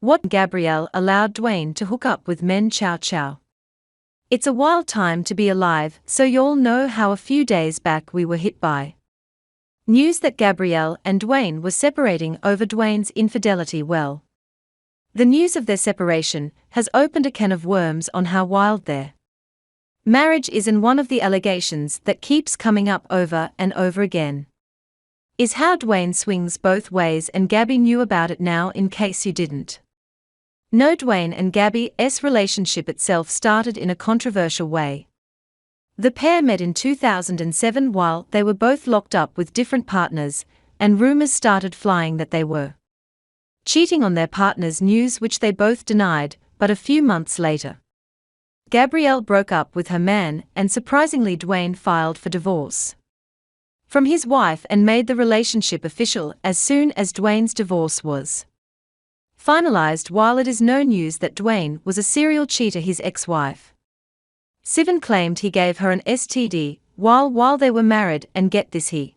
What Gabrielle allowed Dwayne to hook up with men. Chow chow. It's a wild time to be alive, so y'all know how a few days back we were hit by news that Gabrielle and Dwayne were separating over Dwayne's infidelity. Well, the news of their separation has opened a can of worms on how wild their marriage is, and one of the allegations that keeps coming up over and over again is how Dwayne swings both ways, and Gabby knew about it. Now, in case you didn't know, Dwayne and Gabby's relationship itself started in a controversial way. The pair met in 2007 while they were both locked up with different partners, and rumors started flying that they were cheating on their partners, news which they both denied. But a few months later, Gabrielle broke up with her man, and surprisingly Dwayne filed for divorce from his wife and made the relationship official as soon as Dwayne's divorce was finalized. While it is no news that Dwayne was a serial cheater, his ex-wife Sivan claimed he gave her an STD while they were married, and get this, he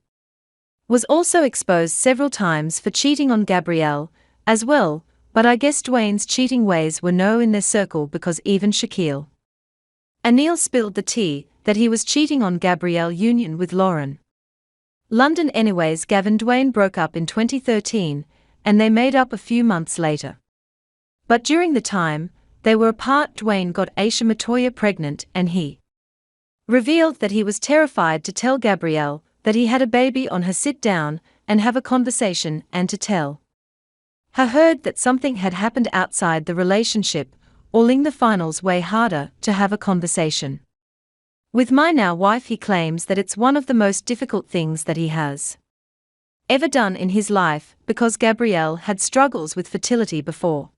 was also exposed several times for cheating on Gabrielle as well. But I guess Dwayne's cheating ways were known in their circle, because even Shaquille O'Neal spilled the tea that he was cheating on Gabrielle union with Lauren London. Anyways, Gavin Dwayne broke up in 2013, and they made up a few months later. But during the time they were apart, Dwayne got Aisha Matoya pregnant, and he revealed that he was terrified to tell Gabrielle that he had a baby on her, sit down and have a conversation, and to tell her heard that something had happened outside the relationship, or in the finals way harder to have a conversation with my now wife. He claims that it's one of the most difficult things that he has ever done in his life, because Gabrielle had struggles with fertility before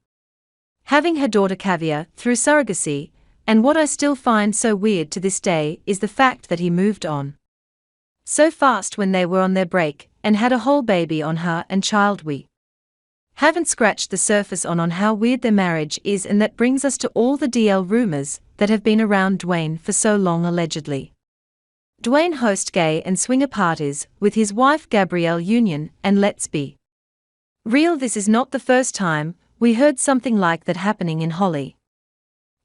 having her daughter Kavya through surrogacy, and what I still find so weird to this day is the fact that he moved on so fast when they were on their break and had a whole baby on her and child. We haven't scratched the surface on how weird their marriage is, and that brings us to all the DL rumors that have been around Dwayne for so long. Allegedly, Dwayne hosts gay and swinger parties with his wife Gabrielle union, and let's be real, this is not the first time we heard something like that happening in Hollywood.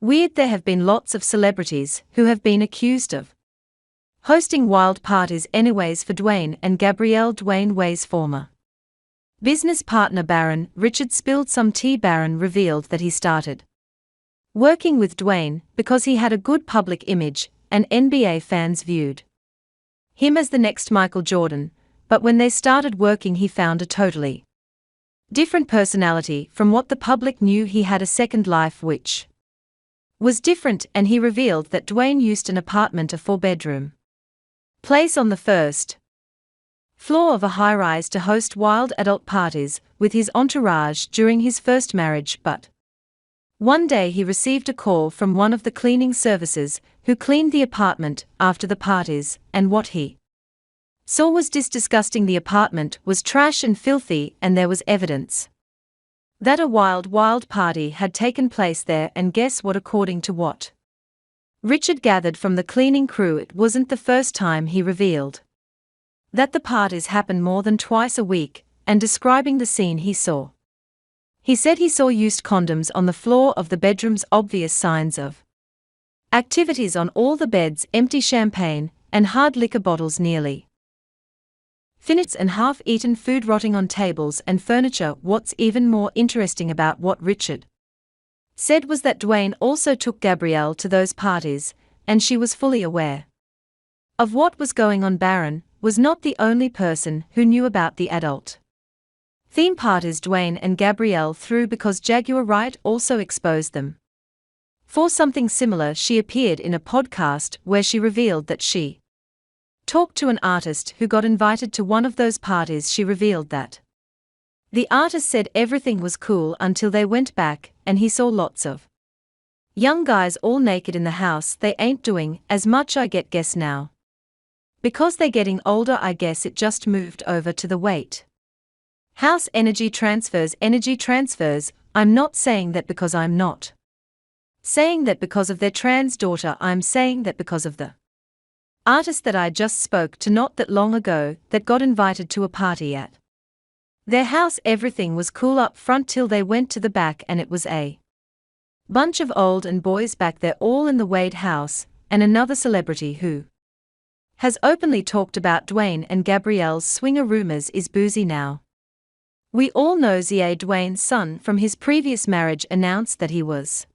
There have been lots of celebrities who have been accused of hosting wild parties. Anyways, for Dwayne and Gabrielle, Dwayne Way's former business partner Baron Richard spilled some tea. Baron revealed that he started working with Dwayne because he had a good public image, and NBA fans viewed him as the next Michael Jordan. But when they started working, he found a totally different personality from what the public knew. He had a second life which was different, and he revealed that Dwayne used an apartment, a 4-bedroom place on the first floor of a high-rise, to host wild adult parties with his entourage during his first marriage. But one day he received a call from one of the cleaning services who cleaned the apartment after the parties, and what he saw was disgusting. The apartment was trash and filthy, and there was evidence that a wild party had taken place there. And guess what? According to what Richard gathered from the cleaning crew, it wasn't the first time. He revealed that the parties happened more than twice a week, and describing the scene he saw, he said he saw used condoms on the floor of the bedrooms, obvious signs of activities on all the beds, empty champagne and hard liquor bottles nearly finished, and half-eaten food rotting on tables and furniture. What's even more interesting about what Richard said was that Dwayne also took Gabrielle to those parties, and she was fully aware of what was going on. Baron was not the only person who knew about the adult theme parties Dwayne and Gabrielle threw, because Jaguar Wright also exposed them for something similar. She appeared in a podcast where she revealed that she talked to an artist who got invited to one of those parties. She revealed that the artist said everything was cool until they went back, and he saw lots of young guys all naked in the house. They ain't doing as much, I guess now, because they getting older. I guess it just moved over to the weight house. Energy transfers. I'm not saying that because I'm not saying that because of their trans daughter. I'm saying that because of the artist that I just spoke to not that long ago that got invited to a party at Their house, everything was cool up front till they went to the back and it was a bunch of old and boys back there all in the Wade house, and another celebrity who has openly talked about Dwayne and Gabrielle's swinger rumors is Boozy now. We all know Dwayne's son from his previous marriage announced that he was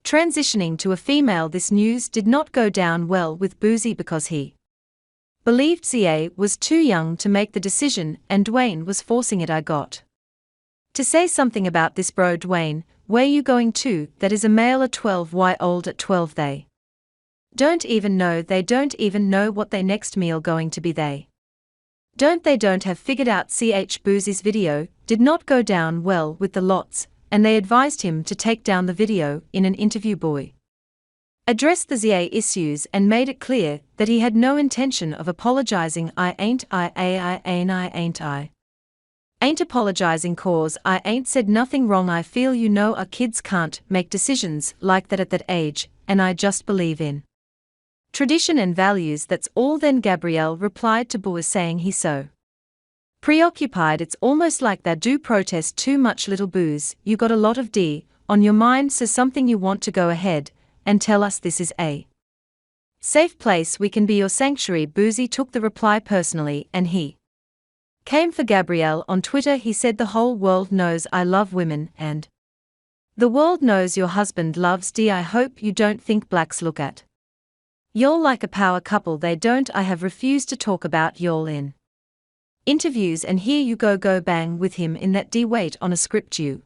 transitioning to a female. This news did not go down well with Boozy because he believed was too young to make the decision and Dwayne was forcing it. I got to say something about this, bro. Dwayne, where you going to? That is a male at 12. Why old at 12? They don't even know what their next meal going to be. They don't have figured out. Boozy's video did not go down well with the lots, and they advised him to take down the video. In an interview, boy addressed the issues and made it clear that he had no intention of apologizing. I ain't apologizing cause I ain't said nothing wrong. I feel our kids can't make decisions like that at that age, and I just believe in tradition and values, that's all. Then Gabrielle replied to Boaz saying he's so preoccupied it's almost like that do protest too much. Little Booze, you got a lot of on your mind, so something you want to go ahead and tell us. This is a safe place, we can be your sanctuary. Boozy took the reply personally and he came for Gabrielle on Twitter. He said the whole world knows I love women and the world knows your husband loves I hope you don't think blacks look at y'all like a power couple. They don't. I have refused to talk about y'all in interviews, and here you go bang with him in that wait on a script, you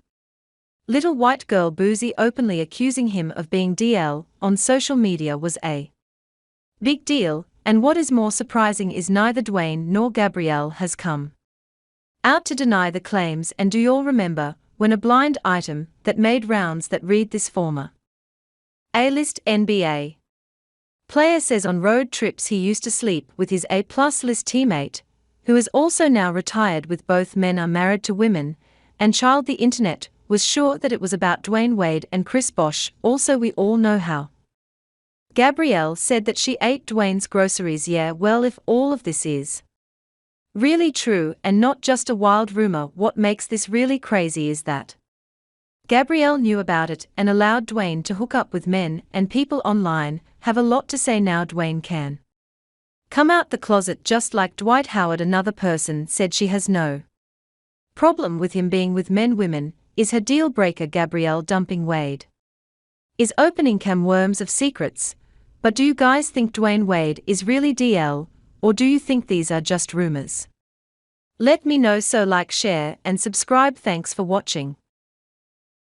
little white girl. Boozy openly accusing him of being DL on social media was a big deal, and what is more surprising is neither Dwayne nor Gabrielle has come out to deny the claims. And do y'all remember when a blind item that made rounds that read this: former A-list NBA player says on road trips he used to sleep with his A-plus list teammate, who is also now retired, with both men are married to women and child. The internet was sure that it was about Dwayne Wade and Chris Bosh. Also, we all know how Gabrielle said that she ate Dwayne's groceries. Yeah, well, if all of this is really true and not just a wild rumor, what makes this really crazy is that Gabrielle knew about it and allowed Dwayne to hook up with men, and people online have a lot to say now. Dwayne can come out the closet just like Dwight Howard. Another person said she has no problem with him being with men. Women is her deal breaker. Gabrielle dumping Wade is opening can worms of secrets. But do you guys think Dwayne Wade is really DL, or do you think these are just rumors? Let me know, so like, share and subscribe. Thanks for watching.